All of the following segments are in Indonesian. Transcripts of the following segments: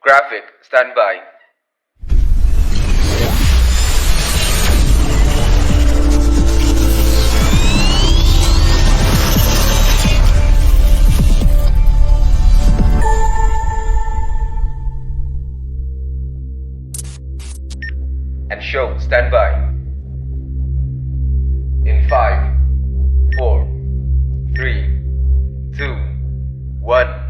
Graphic, stand by. And show, stand by. In 5, 4, 3, 2, 1.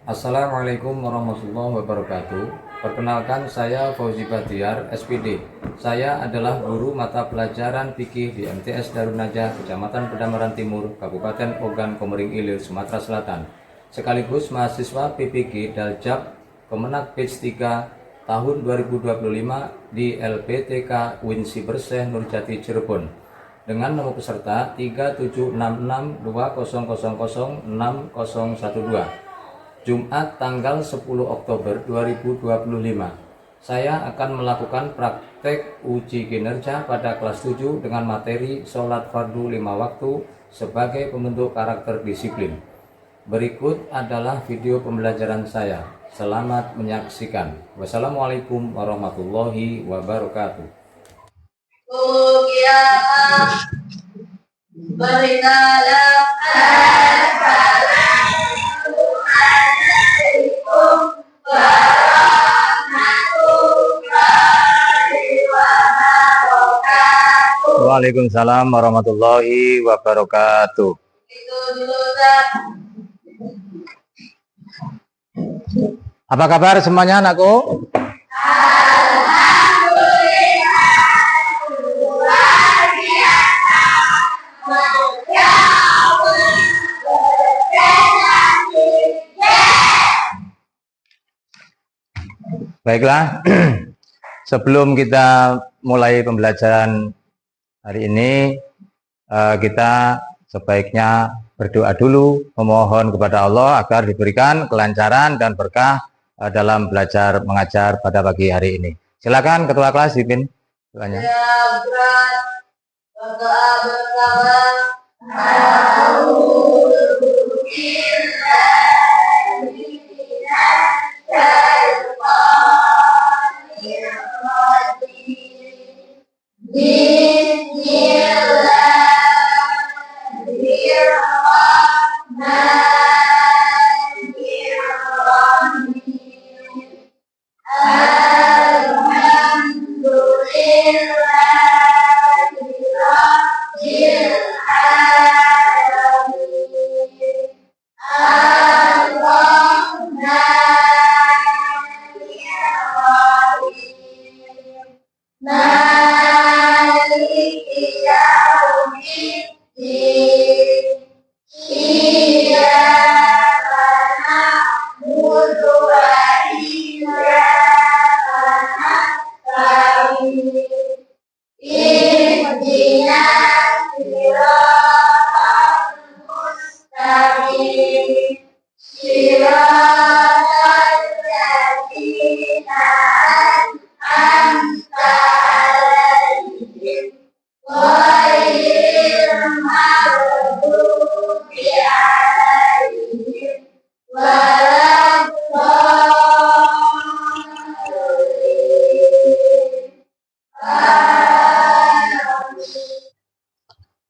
Assalamualaikum warahmatullahi wabarakatuh. Perkenalkan, saya Fauzi Bahtiar, SPD. Saya adalah guru mata pelajaran fikih di MTS Darun Najah, Kecamatan Pedamaran Timur, Kabupaten Ogan Komering Ilir, Sumatera Selatan. Sekaligus mahasiswa PPG Daljab Kemenak Batch 3 tahun 2025 di LPTK Winsi Berseh Nurjati Cirebon dengan nomor peserta 376620006012. Jumat tanggal 10 Oktober 2025. Saya akan melakukan praktek uji kinerja pada kelas 7 dengan materi sholat fardu 5 waktu sebagai pembentuk karakter disiplin. Berikut adalah video pembelajaran saya. Selamat menyaksikan. Wassalamualaikum warahmatullahi wabarakatuh. Waalaikumsalam warahmatullahi wabarakatuh. Apa kabar semuanya, anakku? Baiklah, sebelum kita mulai pembelajaran hari ini, kita sebaiknya berdoa dulu, memohon kepada Allah agar diberikan kelancaran dan berkah dalam belajar mengajar pada pagi hari ini. Silakan Ketua Kelas dipimpin doanya.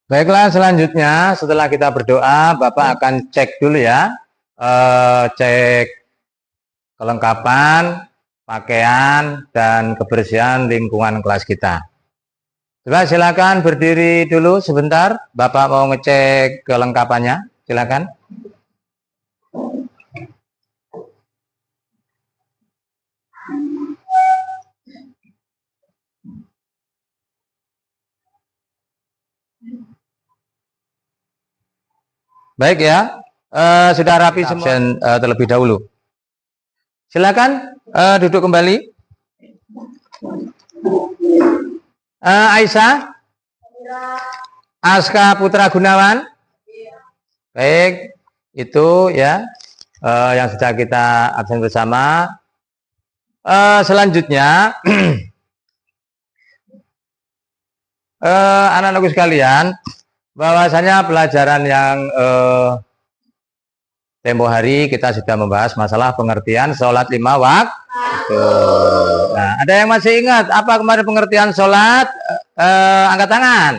Baiklah, selanjutnya setelah kita berdoa, Bapak akan cek dulu ya, cek kelengkapan, pakaian, dan kebersihan lingkungan kelas kita. Coba silakan berdiri dulu sebentar, Bapak mau ngecek kelengkapannya, silakan. Baik ya, sudah rapi semua terlebih dahulu. Silakan duduk kembali. Aisyah, Aska Putra Gunawan. Baik, itu ya yang sudah kita absen bersama. Selanjutnya, anak-anakku sekalian, bahwasanya pelajaran yang tempo hari kita sudah membahas masalah pengertian sholat 5 waktu. Nah, ada yang masih ingat apa kemarin pengertian sholat? Angkat tangan.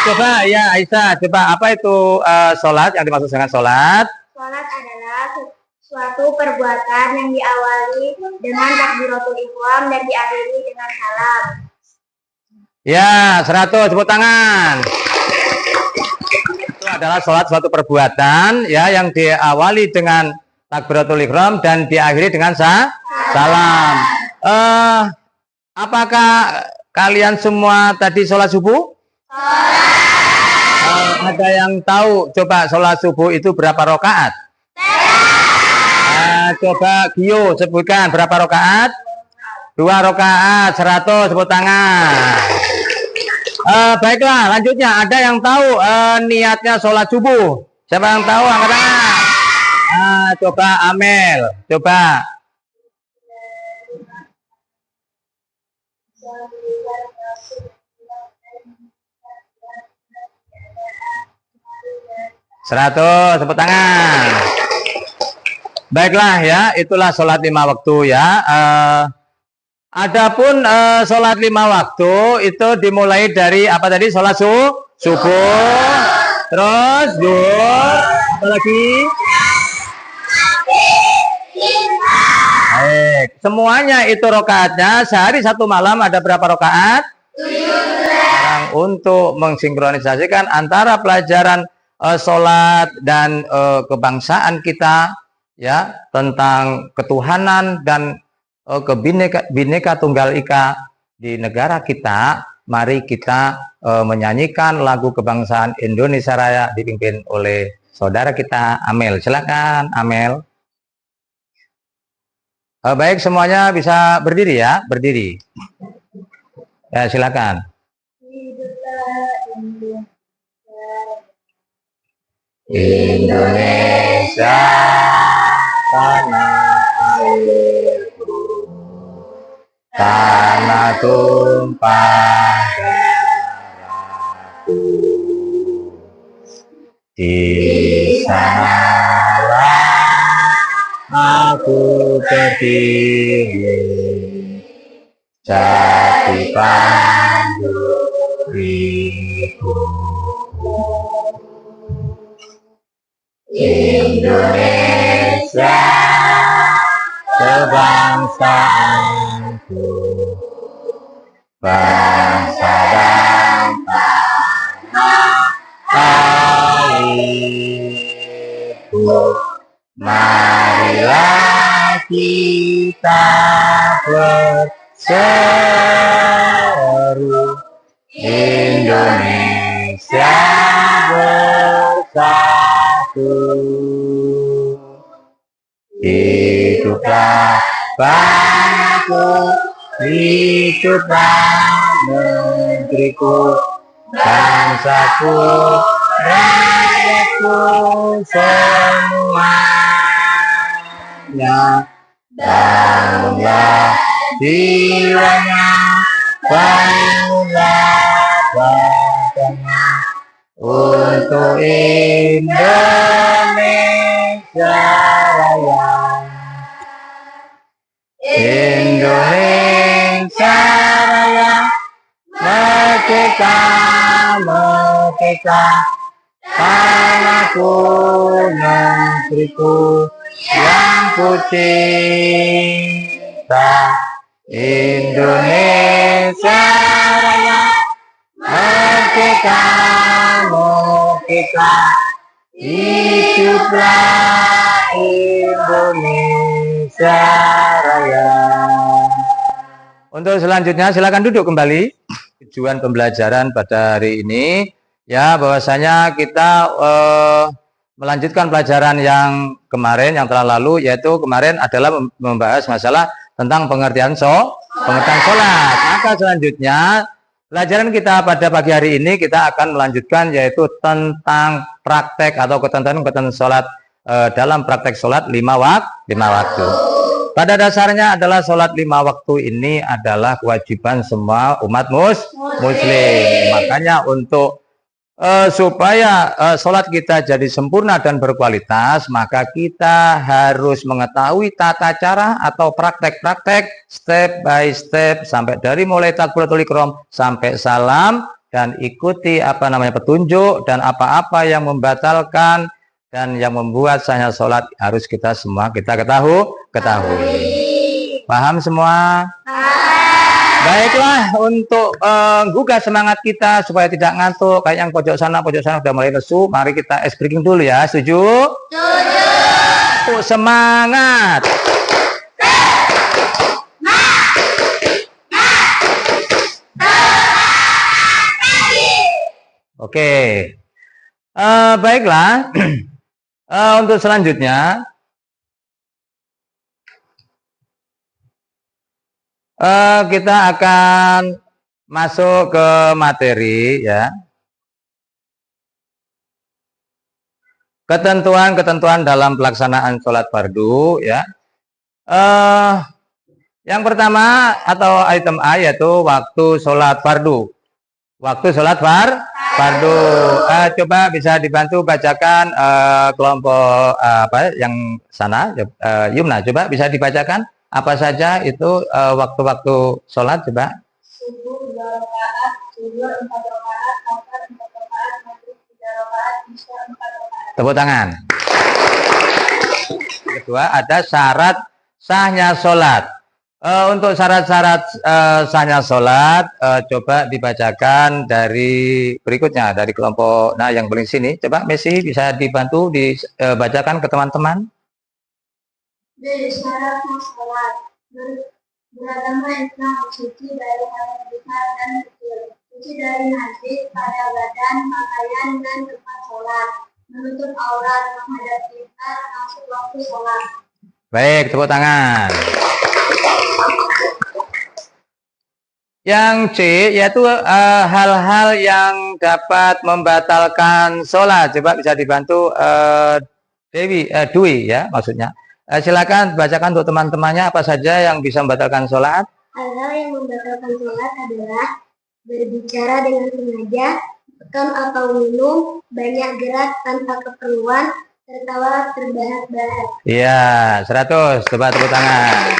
Coba ya Aisyah, coba apa itu sholat, yang dimaksud dengan sholat? Sholat adalah suatu perbuatan yang diawali dengan takbiratul ihram dan diakhiri dengan salam. Ya, 100, tepuk tangan. Itu adalah sholat suatu perbuatan ya yang diawali dengan takbiratul ihram dan diakhiri dengan salam. Apakah kalian semua tadi sholat subuh? Ada yang tahu coba sholat subuh itu berapa rakaat? Coba Gio sebutkan berapa rakaat? 2 rakaat, 100, tepuk tangan. Baiklah, lanjutnya ada yang tahu niatnya sholat subuh? Siapa yang tahu? Angkat tangan. Coba Amel, coba. Seratus, tepuk tangan. Baiklah ya, itulah sholat 5 waktu ya. Adapun sholat 5 waktu itu dimulai dari apa tadi? Sholat subuh, terus zuhur, apa lagi? Baik, semuanya itu rokaatnya sehari 1 malam ada berapa rokaat? 7. Untuk mensinkronisasikan antara pelajaran sholat dan kebangsaan kita ya, tentang ketuhanan dan Bhinneka Tunggal Ika di negara kita, mari kita menyanyikan lagu kebangsaan Indonesia Raya dipimpin oleh saudara kita Amel. Silakan Amel. Baik, semuanya bisa berdiri ya, berdiri. Ya, silakan. Indonesia tanah airku, tanah tumpah darahku, di sanalah aku berdiri, jati pandu ibuku. Indonesia sebangsaanku, bangsa dan tanah airku, marilah kita berseru, Indonesia bersatu. Hiduplah bangsaku, hiduplah negeriku, bangsaku, rakyatku semuanya. Bangunlah jiwanya, bangunlah badannya, untuk Indonesia Raya. Indonesia Raya, merdeka, merdeka, tanahku, negeriku yang ku cinta. Indonesia Raya, merdeka, merdeka, hiduplah Indonesia Raya. Untuk selanjutnya silakan duduk kembali. Tujuan pembelajaran pada hari ini ya, bahwasanya kita melanjutkan pelajaran yang kemarin yang telah lalu, yaitu kemarin adalah membahas masalah tentang pengertian sholat. Maka selanjutnya pelajaran kita pada pagi hari ini kita akan melanjutkan yaitu tentang praktek atau ketentuan sholat dalam praktek sholat 5 waktu. Pada dasarnya adalah sholat 5 waktu ini adalah kewajiban semua umat muslim. Makanya untuk supaya sholat kita jadi sempurna dan berkualitas, maka kita harus mengetahui tata cara atau praktek-praktek step by step sampai dari mulai takbiratul ihram sampai salam, dan ikuti petunjuk dan apa-apa yang membatalkan dan yang membuat sahnya sholat harus kita ketahui. Paham semua? Baiklah, untuk menggugah semangat kita supaya tidak ngantuk kayak yang pojok sana udah mulai lesu, mari kita ice breaking dulu ya. Setuju? Setuju. Semangat. Oke. Baiklah. Untuk selanjutnya kita akan masuk ke materi ya. Ketentuan-ketentuan dalam pelaksanaan sholat fardu ya. Yang pertama atau item A yaitu waktu sholat fardu. Waktu sholat fardu. Coba bisa dibantu bacakan kelompok yang sana. Yumna, coba bisa dibacakan. Apa saja itu waktu-waktu sholat, coba? Subuh 2 rakaat, zuhur 4 rakaat, asar 4 rakaat, maghrib 3 rakaat, isya 4 rakaat. Tepuk tangan. Kedua, ada syarat sahnya sholat. Untuk syarat-syarat sahnya sholat, coba dibacakan dari berikutnya, dari kelompok yang paling sini. Coba Messi bisa dibantu dibacakan ke teman-teman. Dari syarat sholat, beragama Islam, suci dari hal besar dan kecil, suci dari najis pada badan, pakaian, dan tempat sholat, menutup aurat, menghadap kiblat, masuk waktu sholat. Baik, tepuk tangan. Yang C yaitu hal-hal yang dapat membatalkan sholat. Coba bisa dibantu Dwi ya maksudnya. Silakan bacakan untuk teman-temannya apa saja yang bisa membatalkan sholat. Hal-hal yang membatalkan sholat adalah berbicara dengan sengaja, makan atau minum, banyak gerak tanpa keperluan, tertawa terbahak-bahak. Iya, 100. Coba tepuk tangan.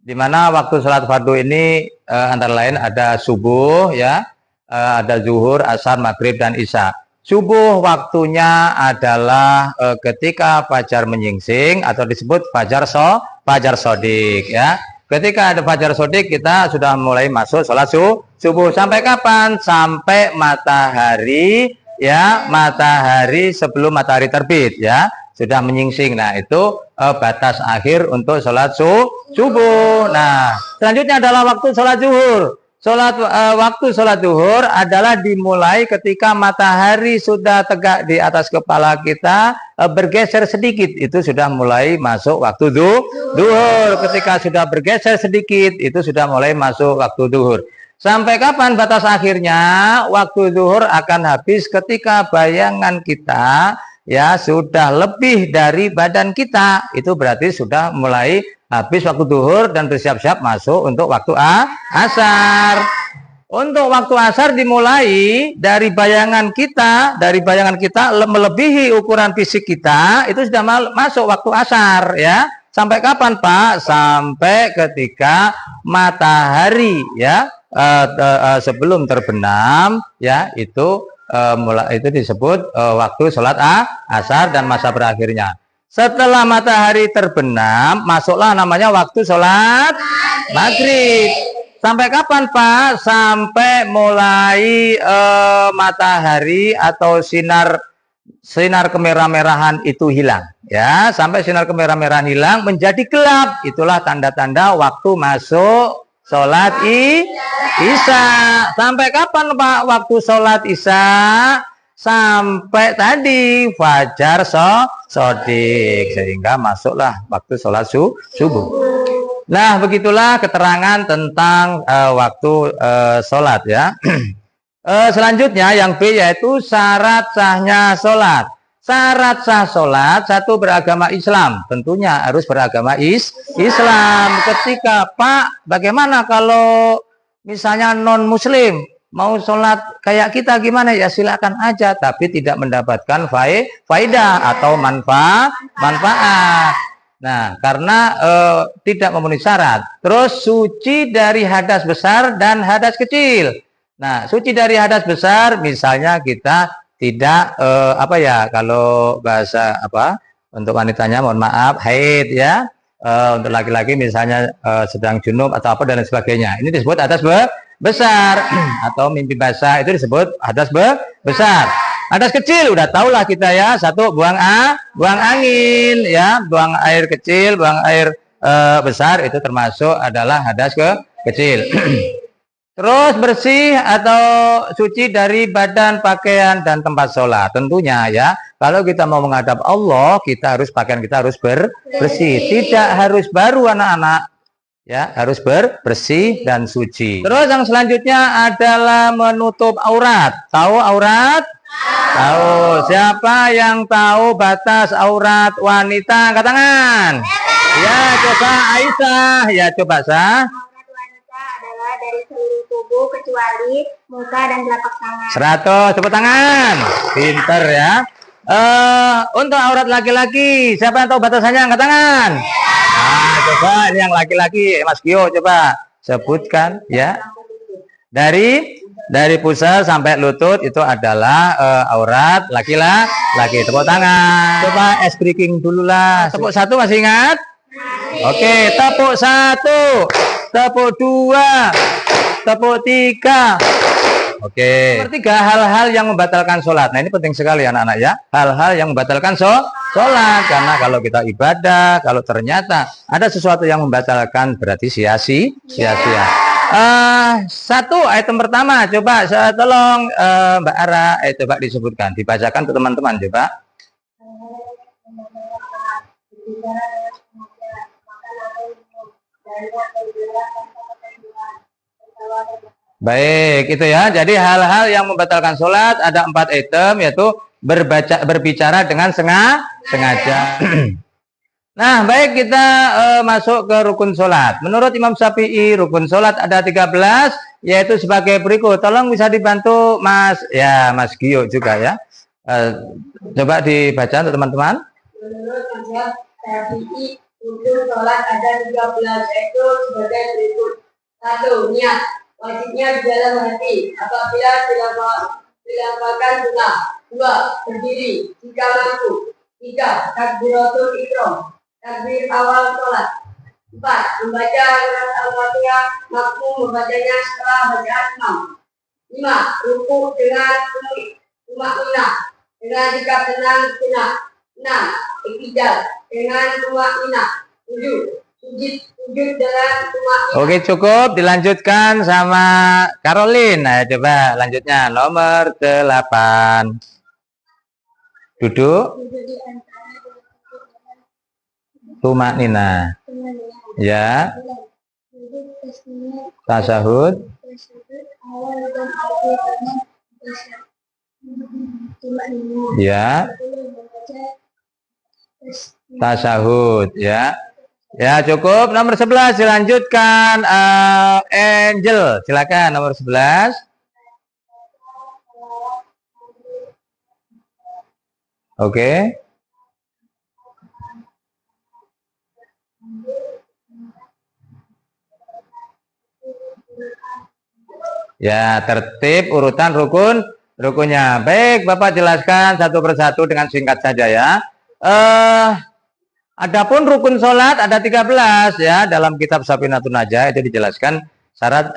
Di mana waktu sholat fardu ini antara lain ada subuh ya, ada zuhur, asar, maghrib, dan isya. Subuh waktunya adalah ketika fajar menyingsing atau disebut fajar sodik ya. Ketika ada fajar sodik kita sudah mulai masuk sholat subuh. Sampai kapan? Sampai matahari ya, matahari sebelum matahari terbit ya, sudah menyingsing. Nah itu batas akhir untuk sholat subuh. Nah selanjutnya adalah waktu sholat zuhur. Waktu sholat zuhur adalah dimulai ketika matahari sudah tegak di atas kepala kita, bergeser sedikit, itu sudah mulai masuk waktu zuhur. Ketika sudah bergeser sedikit, itu sudah mulai masuk waktu zuhur. Sampai kapan batas akhirnya? Waktu zuhur akan habis ketika bayangan kita ya sudah lebih dari badan kita. Itu berarti sudah mulai habis waktu zuhur dan bersiap-siap masuk untuk waktu asar. Untuk waktu asar dimulai dari bayangan kita, melebihi ukuran fisik kita, itu sudah masuk waktu asar ya. Sampai kapan Pak? Sampai ketika matahari ya sebelum terbenam ya, itu disebut waktu sholat asar dan masa berakhirnya. Setelah matahari terbenam, masuklah namanya waktu sholat maghrib. Sampai kapan Pak? Sampai mulai matahari atau sinar kemerah-merahan itu hilang. Ya, sampai sinar kemerah-merahan hilang menjadi gelap. Itulah tanda-tanda waktu masuk sholat isya. Sampai kapan Pak waktu sholat isya? sampai tadi fajar sodik, sehingga masuklah waktu sholat subuh. Nah, begitulah keterangan tentang waktu sholat ya. Selanjutnya yang B yaitu syarat sahnya sholat. Syarat sah sholat, satu, beragama Islam. Tentunya harus beragama Islam. Ketika Pak, bagaimana kalau misalnya non muslim mau sholat kayak kita gimana? Ya silakan aja, tapi tidak mendapatkan faidah atau manfaat. Nah, karena tidak memenuhi syarat. Terus suci dari hadas besar dan hadas kecil. Nah, suci dari hadas besar, misalnya kita tidak kalau bahasa untuk wanitanya mohon maaf haid ya, untuk laki-laki misalnya sedang junub atau apa dan sebagainya, ini disebut hadas besar. Atau mimpi basah itu disebut hadas besar. Hadas kecil udah tahulah kita ya, satu, buang angin ya, buang air kecil, buang air besar, itu termasuk adalah hadas kecil. Terus bersih atau suci dari badan, pakaian, dan tempat sholat. Tentunya ya, kalau kita mau menghadap Allah, pakaian kita harus bersih. Tidak harus baru anak-anak. Ya, harus bersih dan suci. Terus yang selanjutnya adalah menutup aurat. Tahu aurat? Tahu. Siapa yang tahu batas aurat wanita? Angkat tangan. Ya, coba Aisyah. Ya, coba Sah. Dari seluruh tubuh kecuali muka dan telapak tangan. 100, tepuk tangan. Pinter ya. Untuk aurat laki-laki, siapa yang tahu batasannya? Angkat tangan. Nah, coba ini yang laki-laki, Mas Gio, coba sebutkan ya. Dari pusar sampai lutut itu adalah aurat laki-laki. Tepuk tangan. Coba es breaking dulu lah. Tepuk 1 masih ingat? Oke, tepuk 1, tepuk 2, tepuk 3. Oke. Nomor 3, hal-hal yang membatalkan sholat. Nah, ini penting sekali anak-anak ya. Hal-hal yang membatalkan sholat. Karena kalau kita ibadah, kalau ternyata ada sesuatu yang membatalkan, berarti sia-sia. Satu item pertama, coba saya tolong Mbak Ara, coba disebutkan, dibacakan ke teman-teman coba. Baik, itu ya. Jadi hal-hal yang membatalkan sholat ada 4 item, yaitu berbicara dengan sengaja. Nah, baik, kita masuk ke rukun sholat. Menurut Imam Syafi'i, rukun sholat ada 13, yaitu sebagai berikut. Tolong bisa dibantu Mas Gio juga ya. Coba dibaca untuk teman-teman. Menurut Imam Syafi'i, rukun sholat ada 13, yaitu sebagai berikut. 1. Niat. Wajibnya di dalam hati apabila dilafalkan sunnah. 2. Berdiri jika mampu. 3. Takbiratul ihram, takbir awal sholat. 4. Membaca surat Al-Fatihah, makmum membacanya setelah bacaan imam. 5. Ruku dengan tumakninah dengan sikap tenang sunnah. 6. Iktidal dengan tumakninah. 7. Sujud dengan tumakninah. Oke, cukup, dilanjutkan sama Caroline. Nah, coba lanjutnya nomor 8. Duduk tumakninah. Ya. Tasyahud. Ya. Tasyahud ya. Ya, cukup. Nomor 11 dilanjutkan Angel. Silakan nomor 11. Oke. Ya, tertib urutan rukunnya. Baik, Bapak jelaskan satu persatu dengan singkat saja ya. Adapun rukun sholat ada 13 ya, dalam kitab Safinatun Najah itu dijelaskan syarat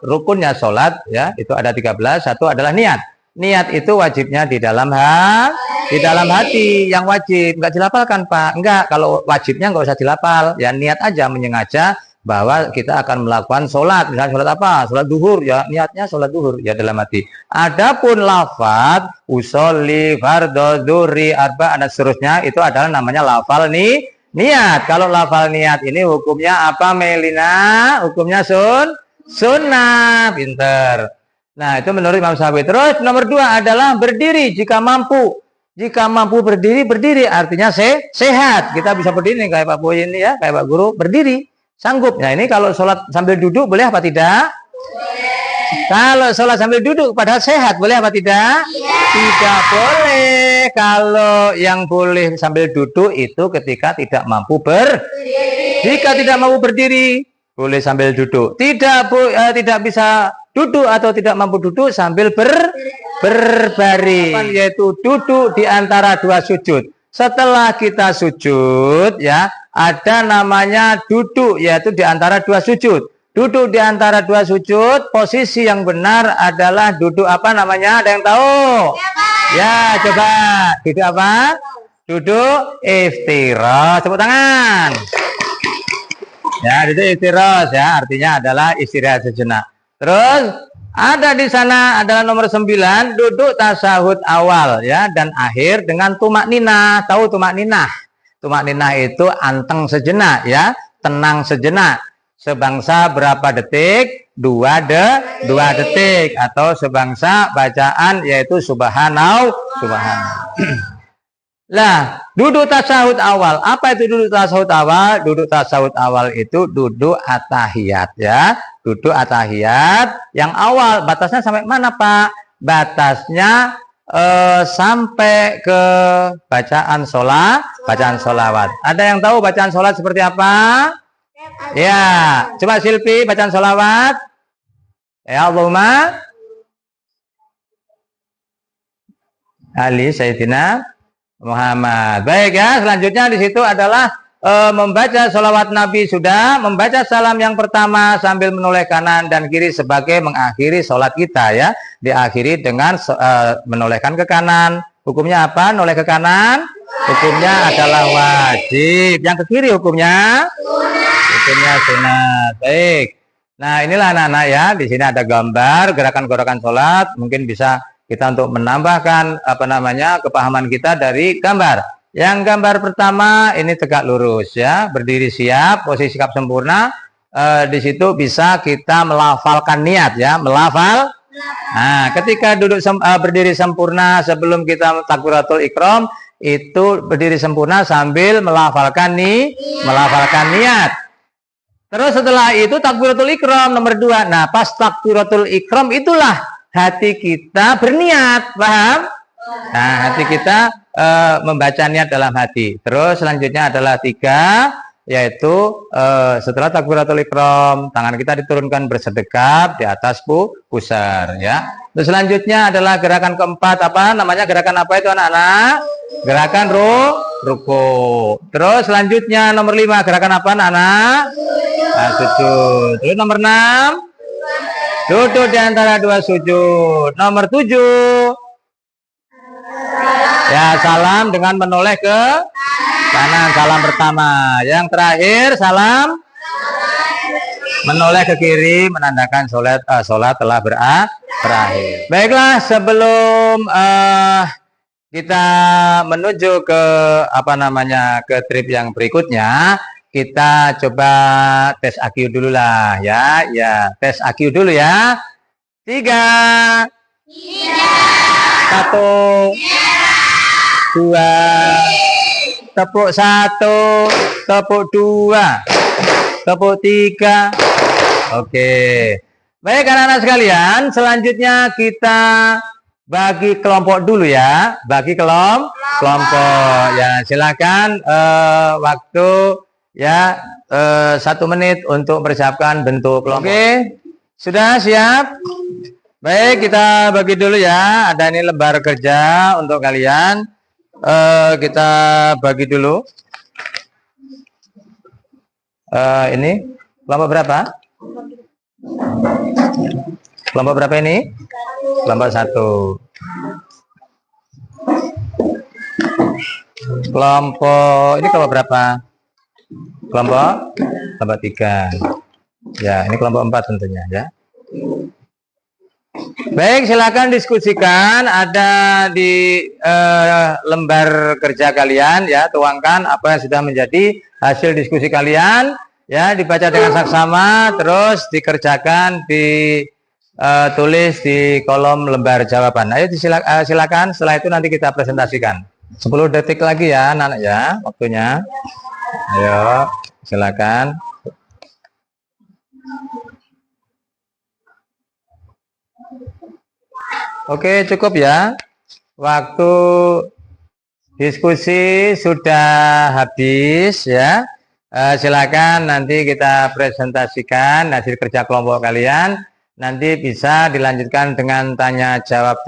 rukunnya sholat ya, itu ada 13. Satu adalah niat. Niat itu wajibnya di dalam hati, yang wajib nggak dilapalkan Pak. Enggak, kalau wajibnya nggak usah dilapal ya, niat aja menyengaja bahwa kita akan melakukan sholat, misalnya sholat apa? Sholat duhur, ya niatnya sholat duhur, ya dalam hati. Adapun lafaz usolli fardhu dzuri arba dan seterusnya itu adalah namanya lafal niat. Kalau lafal niat ini hukumnya apa, Melina? Hukumnya sunnah, pinter. Nah, itu menurut Imam Syafi'i. Terus nomor 2 adalah berdiri jika mampu. Jika mampu berdiri artinya sehat. Kita bisa berdiri nih, kayak Pak Boy ini ya, kayak Pak Guru berdiri. Sanggup. Nah, ini kalau sholat sambil duduk boleh apa tidak? Kalau sholat sambil duduk padahal sehat boleh apa tidak? Tidak boleh. Kalau yang boleh sambil duduk itu ketika tidak mampu Jika tidak mampu berdiri boleh sambil duduk. Tidak bisa duduk atau tidak mampu duduk sambil berbaring, yaitu duduk di antara 2 sujud. Setelah kita sujud ya, ada namanya duduk, yaitu di antara 2 sujud. Duduk di antara 2 sujud, posisi yang benar adalah duduk apa namanya? Ada yang tahu? Ya, coba. Duduk apa? Duduk iftirash. Tepuk tangan. Ya, duduk iftirash ya, artinya adalah istirahat sejenak. Terus ada di sana adalah nomor 9, duduk tasyahud awal ya dan akhir dengan tumak ninah. Tahu tumak ninah? Tumak ninah itu anteng sejenak ya, tenang sejenak. Sebangsa berapa detik? 2 detik atau sebangsa bacaan yaitu subhanallah. Lah, duduk tasyahud awal. Apa itu duduk tasyahud awal? Duduk tasyahud awal itu duduk atahiyat ya. Duduk atahiyat yang awal. Batasnya sampai mana, Pak? Batasnya sampai ke bacaan sholawat. Ada yang tahu bacaan sholat seperti apa? Ya, coba Silpi bacaan sholawat. Ya Allahumma Ali Sayyidina Muhammad. Baik ya, selanjutnya di situ adalah membaca sholawat Nabi sudah, membaca salam yang pertama sambil menoleh kanan dan kiri sebagai mengakhiri sholat kita ya. Diakhiri dengan menolehkan ke kanan. Hukumnya apa? Noleh ke kanan? Hukumnya adalah wajib. Yang ke kiri hukumnya? Hukumnya sunat. Baik. Nah, inilah anak-anak ya. Di sini ada gambar gerakan-gerakan sholat. Mungkin bisa kita untuk menambahkan kepahaman kita dari gambar. Yang gambar pertama ini tegak lurus ya, berdiri siap, posisi sikap sempurna. Di situ bisa kita melafalkan niat ya, melafal. Nah, ketika duduk berdiri sempurna sebelum kita takbiratul ihram itu berdiri sempurna sambil melafalkan niat. Terus setelah itu takbiratul ihram nomor 2. Nah, pas takbiratul ihram itulah hati kita berniat, paham? Nah, hati kita membaca niat dalam hati. Terus selanjutnya adalah 3, yaitu setelah takbiratul ihram, tangan kita diturunkan bersedekap di atas pusar, ya. Terus selanjutnya adalah gerakan keempat, gerakan apa itu anak-anak? Gerakan ruku. Terus selanjutnya nomor 5, gerakan apa anak-anak? Sujud. Terus nomor 6, duduk di antara 2 sujud. Nomor 7, ya salam dengan menoleh ke kanan, salam pertama. Yang terakhir salam menoleh ke kiri menandakan sholat telah berakhir. Baiklah, sebelum kita menuju ke ke trip yang berikutnya, kita coba tes IQ dulu lah ya. Ya, tes IQ dulu ya. 3 1 2 tepuk 1 tepuk 2 tepuk 3. Oke. Baik anak-anak sekalian, selanjutnya kita bagi kelompok dulu ya. Bagi kelompok. Ya, silakan waktu ya 1 menit untuk persiapkan bentuk kelompok. Oke. Sudah siap? Baik, kita bagi dulu ya. Ada ini lembar kerja untuk kalian. Kita bagi dulu. Ini kelompok berapa? Kelompok berapa ini? Kelompok 1. Kelompok ini kelompok berapa? kelompok 3. Ya, ini kelompok 4 tentunya ya. Baik, silakan diskusikan, ada di lembar kerja kalian ya, tuangkan apa yang sudah menjadi hasil diskusi kalian ya, dibaca dengan saksama, terus dikerjakan, ditulis di kolom lembar jawaban. Ayo silakan, setelah itu nanti kita presentasikan. 10 detik lagi ya anak-anak ya waktunya. Ayo silakan. Oke, cukup ya. Waktu diskusi sudah habis ya. Silakan nanti kita presentasikan hasil kerja kelompok kalian. Nanti bisa dilanjutkan dengan tanya jawab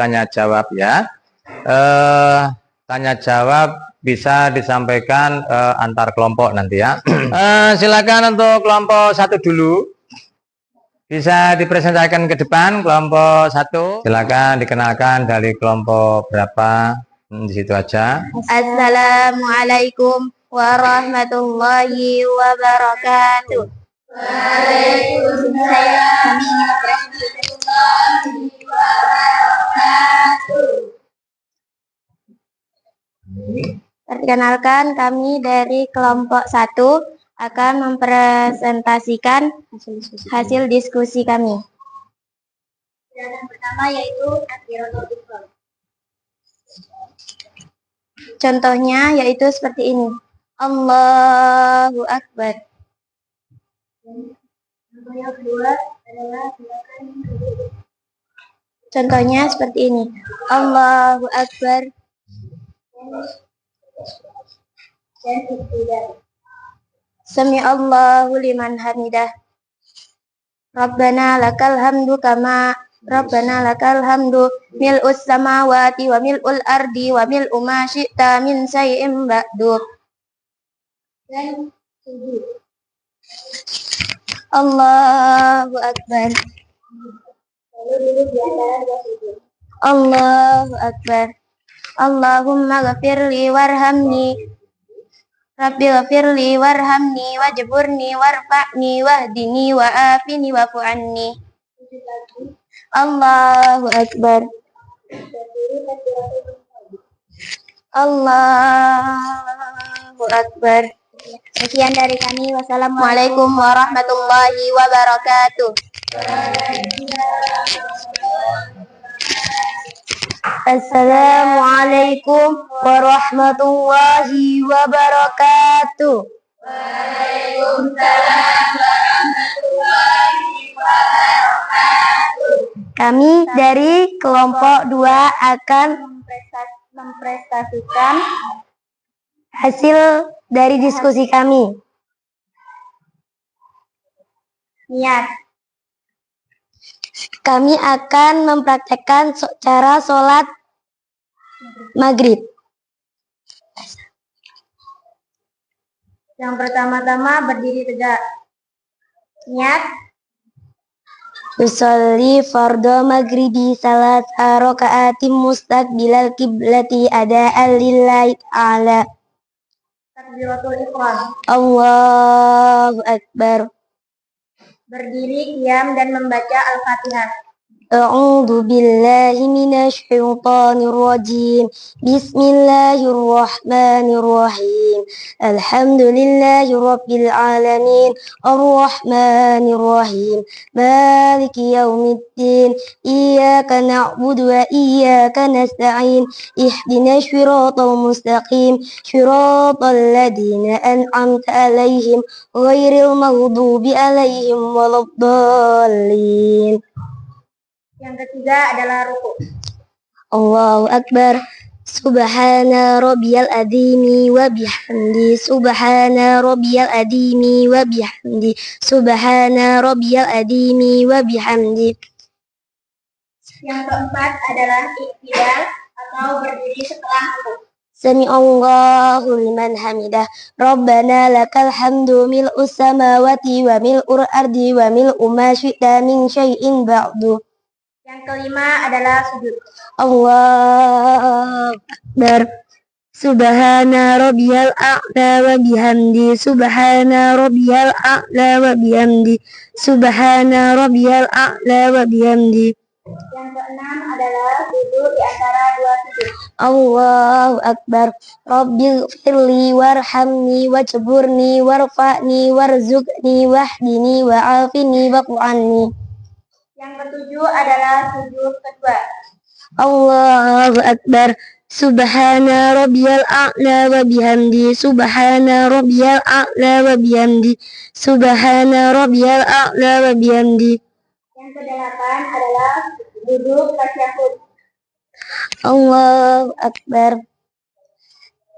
ya. Tanya jawab bisa disampaikan antar kelompok nanti ya. Silakan untuk kelompok 1 dulu. Bisa dipresentasikan ke depan kelompok 1. Silakan dikenalkan dari kelompok berapa. Di situ aja. Assalamualaikum warahmatullahi wabarakatuh. Waalaikumsalam warahmatullahi wabarakatuh. Perkenalkan, kami dari kelompok 1 akan mempresentasikan hasil diskusi kami. Yang pertama yaitu Takbiratul Ihram. Contohnya yaitu seperti ini. Allahu Akbar. Yang kedua adalah contohnya seperti ini. Allahu Akbar. Dan tidak. Sami Allahu liman hamidah. Rabbana lakal hamdu mil'us samawati wa mil'ul ardi wa mil'u ma syi'ta min syai'in ba'du. Dan sujud. Allahu Akbar. Lalu duduk di antara dua sujud. Allahu Akbar. Allahumma ghafirli warhamni. Rabbi ghafirli warhamni wajburni warfa'ni wahdini wa'afini wa'fu anni. Allahu Akbar. Allahu Akbar. Sekian dari kami. Wassalamualaikum warahmatullahi wabarakatuh. Assalamualaikum warahmatullahi wabarakatuh. Waalaikumsalam warahmatullahi wabarakatuh. Kami dari kelompok 2 akan mempresentasikan hasil dari diskusi kami. Niat. Kami akan mempraktekkan cara sholat maghrib. Yang pertama-tama berdiri tegak. Niat. Usolli fardhu maghribi salat raka'atim mustaqbilal qiblati ada'an lillahi ta'ala. Takbiratul ihram. Allahu Akbar. Berdiri, diam, dan membaca Al-Fatihah. A'udzu billahi minasy syaithanir rajim. Bismillahirrahmanirrahim. Alhamdulillahi rabbil alamin. Arrahmanir rahim. Maliki yaumiddin. Iyyaka na'budu wa iyyaka nasta'in. Ihdinas siratal mustaqim. Siratal ladzina an'amta 'alaihim ghairil maghdubi 'alaihim waladdallin. Yang ketiga adalah ruku. Allahu Akbar. Subhana rabbiyal azimi wa bihamdi. Subhana rabbiyal azimi wa bihamdi. Subhana rabbiyal azimi wa bihamdi. Yang keempat adalah iktidal atau berdiri setelah ruku. Sami Allahu liman hamidah. Rabbana lakal hamdu mil'us samawati wa mil'ul ardi wa mil'u ma syi'ta min syai'in ba'du. Yang kelima adalah sujud. Allahu Akbar. Subhana rabbiyal a'la wa bihamdi. Subhana rabbiyal a'la wa bihamdi. Subhana rabbiyal a'la wa bihamdi. Yang keenam adalah duduk di antara dua sujud. Allahu Akbar. Rabbil firli warhamni wajburni warfa'ni warzuqni wahdini wa'afini waq'anni. Yang ketujuh adalah sujud kedua. Allahu Akbar. Subhana rabbiyal a'la wa bihamdi. Subhana rabbiyal a'la wa bihamdi. Subhana rabbiyal a'la wa bihamdi. Yang kedelapan adalah duduk tasyahud. Allahu Akbar.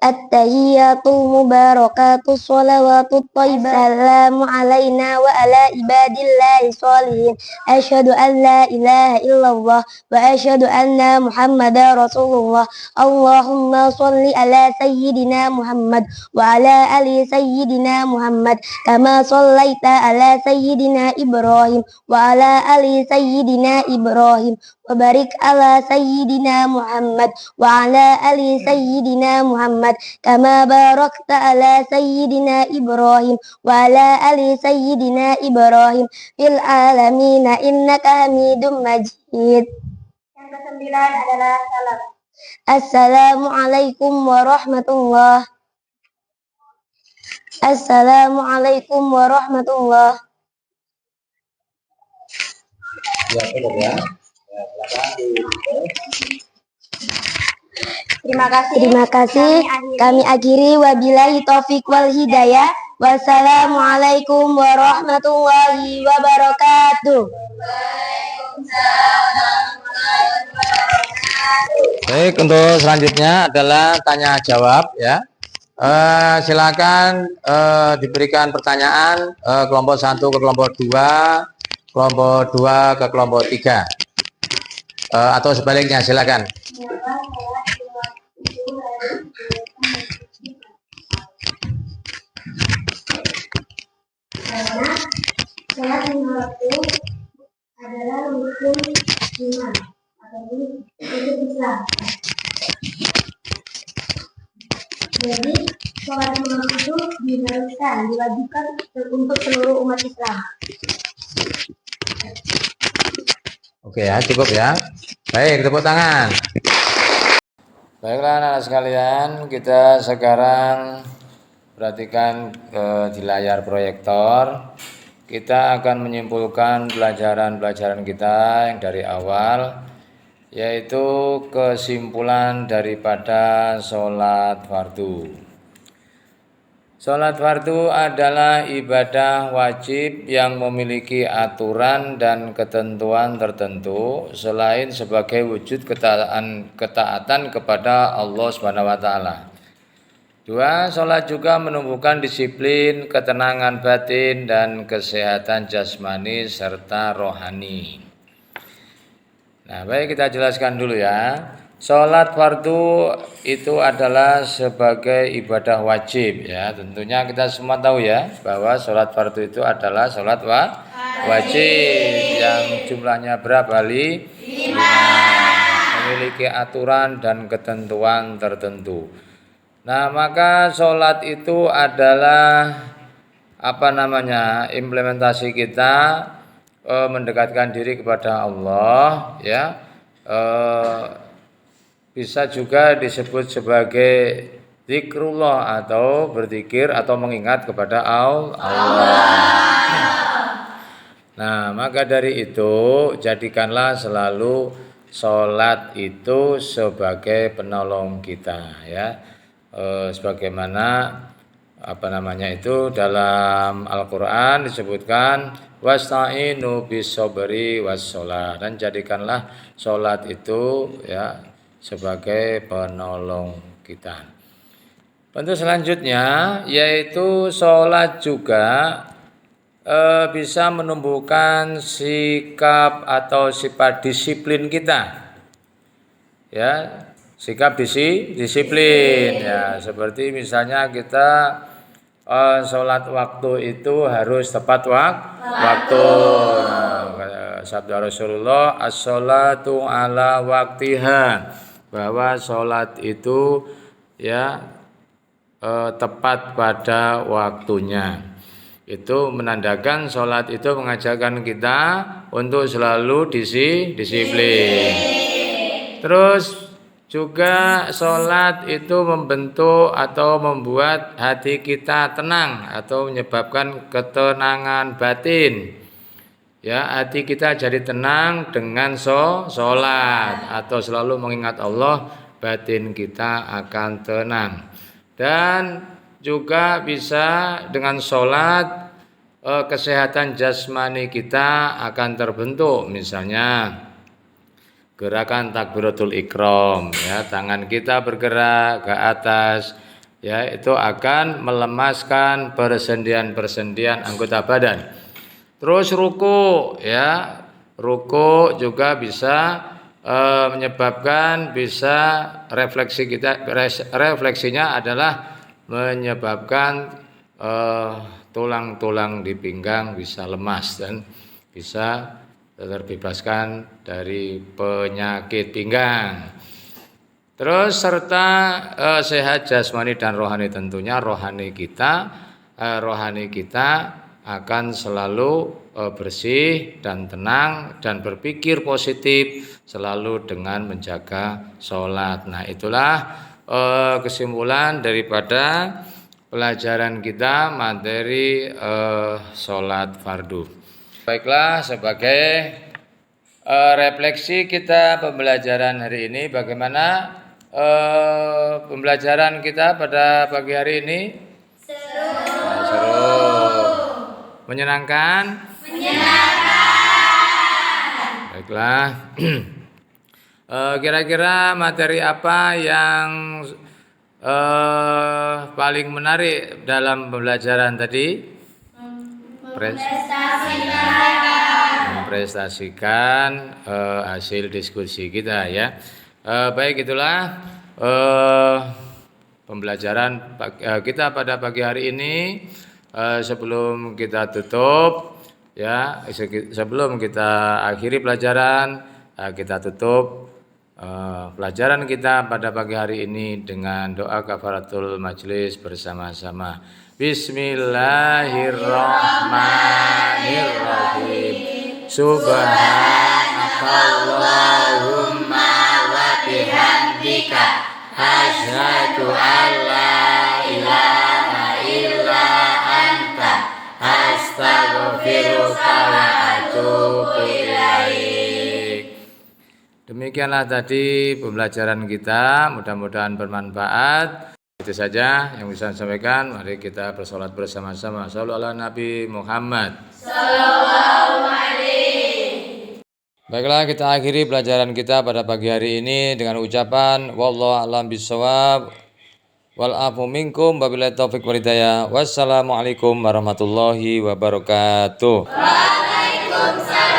At-tahiyyatu mubarakatu sholawatu thayyibah. Assalamu alaina wa ala ibadillahi sholihin. Asyhadu an la ilaha illallah wa asyhadu anna Muhammadar Rasulullah. Allahumma sholli ala sayyidina Muhammad wa ala ali sayyidina Muhammad kama shallaita ala sayyidina Ibrahim wa ala ali sayyidina Ibrahim wa barik ala sayyidina Muhammad wa ala ali sayyidina Muhammad kama barakta ala sayyidina Ibrahim wa ala ali sayyidina Ibrahim fil alamin innaka Hamidum Majid. Yang kesembilan adalah salam. Assalamualaikum warahmatullahi. Assalamualaikum warahmatullahi. Ya, cukup ya. Terima kasih. Kami akhiri wabillahi taufik wal hidayah. Wassalamualaikum warahmatullahi wabarakatuh. Baik, untuk selanjutnya adalah tanya jawab ya. Silakan diberikan pertanyaan kelompok 1 ke kelompok 2, kelompok 2 ke kelompok 3. Atau sebaliknya, silakan. Sholat lima waktu adalah rukun iman atau rukun Islam. Jadi sholat lima waktu itu diharuskan, diwajibkan untuk seluruh umat Islam. Oke ya, cukup ya. Baik, tepuk tangan. Baiklah anak-anak sekalian, kita sekarang perhatikan di layar proyektor. Kita akan menyimpulkan pelajaran-pelajaran kita yang dari awal, yaitu kesimpulan daripada sholat fardu. Sholat fardu adalah ibadah wajib yang memiliki aturan dan ketentuan tertentu selain sebagai wujud ketaatan kepada Allah SWT. 2. Sholat juga menumbuhkan disiplin, ketenangan batin, dan kesehatan jasmani serta rohani. Nah, baik, kita jelaskan dulu ya. Sholat fardu itu adalah sebagai ibadah wajib ya. Tentunya kita semua tahu ya bahwa sholat fardu itu adalah sholat wajib yang jumlahnya berapa, Li? 5. Memiliki aturan dan ketentuan tertentu. Nah, maka sholat itu adalah implementasi kita mendekatkan diri kepada Allah ya. Bisa juga disebut sebagai zikrullah atau berzikir atau mengingat kepada Allah. Nah, maka dari itu jadikanlah selalu sholat itu sebagai penolong kita ya. Sebagaimana dalam Al-Qur'an disebutkan wasta'inu bis-sabri was-shalah, dan jadikanlah sholat itu ya sebagai penolong kita. Bentuk selanjutnya yaitu sholat juga bisa menumbuhkan sikap atau sifat disiplin kita ya. Sikap disiplin ya, seperti misalnya kita sholat waktu itu harus tepat waktu. Nah, sabda Rasulullah, as-sholatu ala waktiha, bahwa sholat itu ya tepat pada waktunya. Itu menandakan sholat itu mengajarkan kita untuk selalu disiplin. Terus juga sholat itu membentuk atau membuat hati kita tenang atau menyebabkan ketenangan batin. Ya, hati kita jadi tenang dengan sholat atau selalu mengingat Allah, batin kita akan tenang. Dan juga bisa dengan sholat kesehatan jasmani kita akan terbentuk. Misalnya gerakan takbiratul ikram, ya, tangan kita bergerak ke atas, ya, itu akan melemaskan persendian-persendian anggota badan. Terus ruku, ya, ruku juga bisa menyebabkan refleksinya adalah menyebabkan tulang-tulang di pinggang bisa lemas dan bisa terbebaskan dari penyakit pinggang. Terus serta sehat jasmani dan rohani, tentunya rohani kita akan selalu bersih dan tenang dan berpikir positif selalu dengan menjaga sholat. Nah, itulah kesimpulan daripada pelajaran kita materi sholat fardu. Baiklah, sebagai refleksi kita pembelajaran hari ini, bagaimana pembelajaran kita pada pagi hari ini? Seru. Menyenangkan? Baiklah. Kira-kira materi apa yang paling menarik dalam pembelajaran tadi? Memprestasikan hasil diskusi kita, ya. Baik, itulah pembelajaran kita pada pagi hari ini. Sebelum kita tutup, ya, sebelum kita akhiri pelajaran, kita tutup pelajaran kita pada pagi hari ini dengan doa kafaratul majelis bersama-sama. Bismillahirrahmanirrahim. Subhanakallahumma wa bihamdika asyhadu an la ilaha illa anta astaghfiruka wa atubu ilaik. Demikianlah tadi pembelajaran kita, mudah-mudahan bermanfaat. Itu saja yang bisa saya sampaikan. Mari kita bersolat bersama-sama. Shallallahu ala Nabi Muhammad. Sallallahu alaihi. Baiklah, kita akhiri pelajaran kita pada pagi hari ini dengan ucapan wallahu a'lam bishawab wal afu minkum wabillahi taufik wal hidayah. Wassalamualaikum warahmatullahi wabarakatuh. Waalaikumsalam.